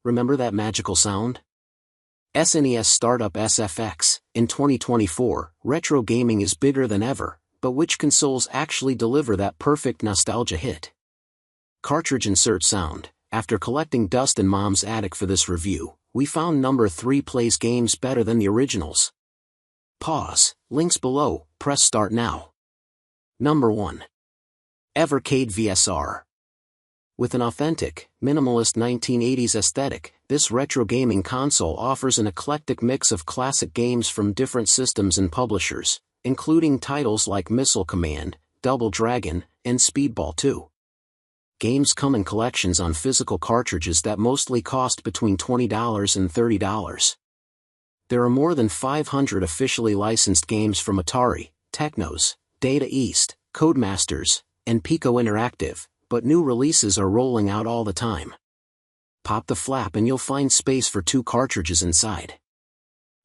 Remember that magical sound? SNES startup SFX. In 2024, retro gaming is bigger than ever, but which consoles actually deliver that perfect nostalgia hit? Cartridge insert sound. After collecting dust in Mom's attic for this review, we found number 3 plays games better than the originals. Pause. Links below. Press start now. Number 1. Evercade VS-R. With an authentic, minimalist 1980s aesthetic, this retro gaming console offers an eclectic mix of classic games from different systems and publishers, including titles like Missile Command, Double Dragon, and Speedball 2. Games come in collections on physical cartridges that mostly cost between $20 and $30. There are more than 500 officially licensed games from Atari, Technos, Data East, Codemasters, and Pico Interactive, but new releases are rolling out all the time. Pop the flap and you'll find space for 2 cartridges inside.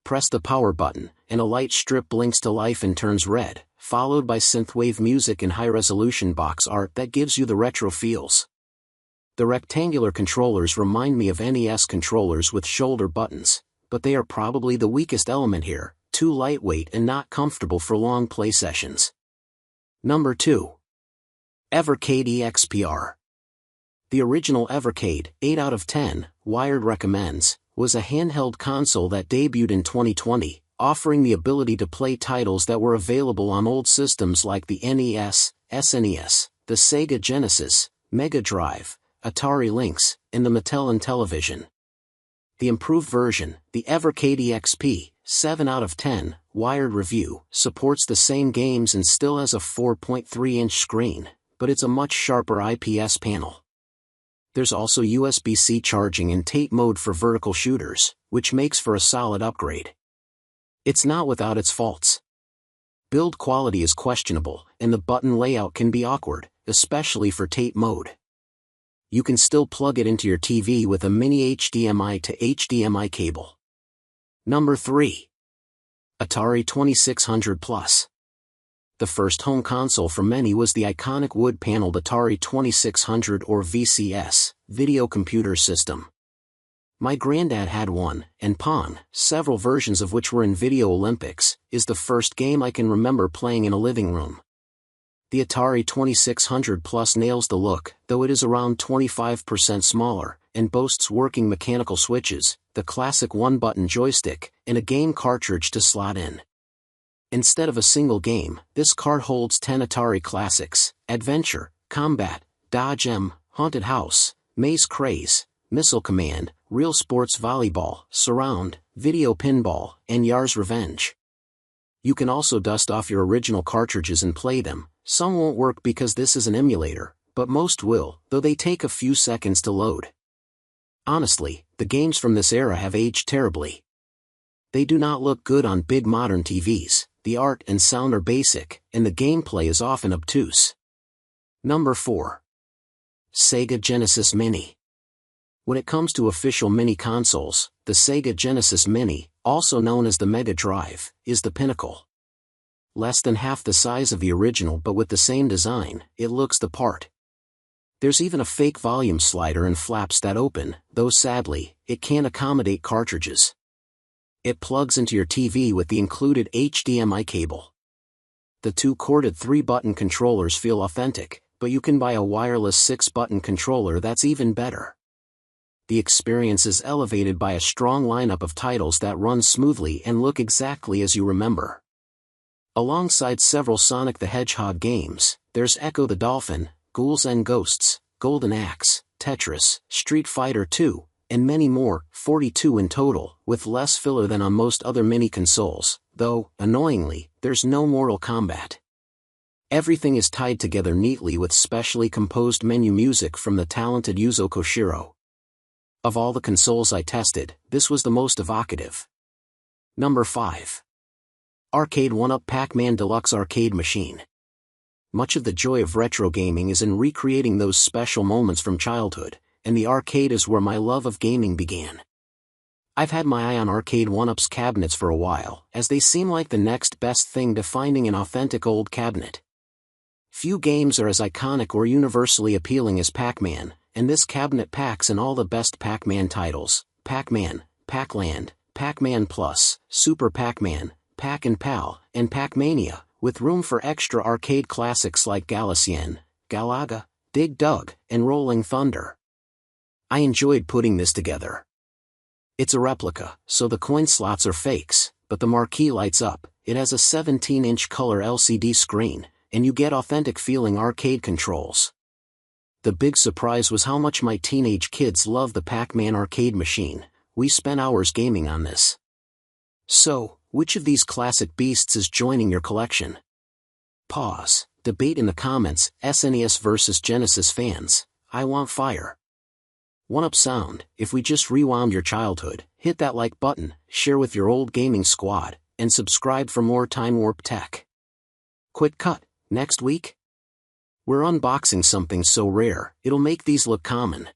Press the power button, and a light strip blinks to life and turns red, followed by synthwave music and high-resolution box art that gives you the retro feels. The rectangular controllers remind me of NES controllers with shoulder buttons, but they are probably the weakest element here, too lightweight and not comfortable for long play sessions. Number 2. Evercade EXP-R. The original Evercade, 8 out of 10, Wired recommends, was a handheld console that debuted in 2020, offering the ability to play titles that were available on old systems like the NES, SNES, the Sega Genesis, Mega Drive, Atari Lynx, and the Mattel Intellivision. The improved version, the Evercade EXP, 7 out of 10, Wired review, supports the same games and still has a 4.3-inch screen, but it's a much sharper IPS panel. There's also USB-C charging and tape mode for vertical shooters, which makes for a solid upgrade. It's not without its faults. Build quality is questionable, and the button layout can be awkward, especially for tape mode. You can still plug it into your TV with a mini HDMI to HDMI cable. Number 3. Atari 2600 Plus. The first home console for many was the iconic wood-paneled Atari 2600 or VCS, Video Computer System. My granddad had one, and Pong, several versions of which were in Video Olympics, is the first game I can remember playing in a living room. The Atari 2600 Plus nails the look, though it is around 25% smaller, and boasts working mechanical switches, the classic one-button joystick, and a game cartridge to slot in. Instead of a single game, this cart holds 10 Atari classics: Adventure, Combat, Dodge M, Haunted House, Maze Craze, Missile Command, Real Sports Volleyball, Surround, Video Pinball, and Yar's Revenge. You can also dust off your original cartridges and play them. Some won't work because this is an emulator, but most will, though they take a few seconds to load. Honestly, the games from this era have aged terribly. They do not look good on big modern TVs, the art and sound are basic, and the gameplay is often obtuse. Number 4. Sega Genesis Mini. When it comes to official mini consoles, the Sega Genesis Mini, also known as the Mega Drive, is the pinnacle. Less than half the size of the original but with the same design, it looks the part. There's even a fake volume slider and flaps that open, though sadly, it can't accommodate cartridges. It plugs into your TV with the included HDMI cable. The 2-corded 3-button controllers feel authentic, but you can buy a wireless 6-button controller that's even better. The experience is elevated by a strong lineup of titles that run smoothly and look exactly as you remember. Alongside several Sonic the Hedgehog games, there's Echo the Dolphin, Ghouls and Ghosts, Golden Axe, Tetris, Street Fighter II, and many more, 42 in total, with less filler than on most other mini consoles, though, annoyingly, there's no Mortal Kombat. Everything is tied together neatly with specially composed menu music from the talented Yuzo Koshiro. Of all the consoles I tested, this was the most evocative. Number 5. Arcade 1-Up Pac-Man Deluxe Arcade Machine. Much of the joy of retro gaming is in recreating those special moments from childhood, and the arcade is where my love of gaming began. I've had my eye on Arcade 1-Up's cabinets for a while, as they seem like the next best thing to finding an authentic old cabinet. Few games are as iconic or universally appealing as Pac-Man, and this cabinet packs in all the best Pac-Man titles: Pac-Man, Pac-Land, Pac-Man Plus, Super Pac-Man, Pac-and-Pal, and Pac-Mania, with room for extra arcade classics like Galician, Galaga, Dig Dug, and Rolling Thunder. I enjoyed putting this together. It's a replica, so the coin slots are fakes, but the marquee lights up. It has a 17-inch color LCD screen, and you get authentic feeling arcade controls. The big surprise was how much my teenage kids love the Pac-Man arcade machine. We spent hours gaming on this. So, which of these classic beasts is joining your collection? Pause. Debate in the comments. SNES versus Genesis fans. I want fire. One Up Sound. If we just rewound your childhood, hit that like button, share with your old gaming squad, and subscribe for more Time Warp tech. Quick cut. Next week? We're unboxing something so rare, it'll make these look common.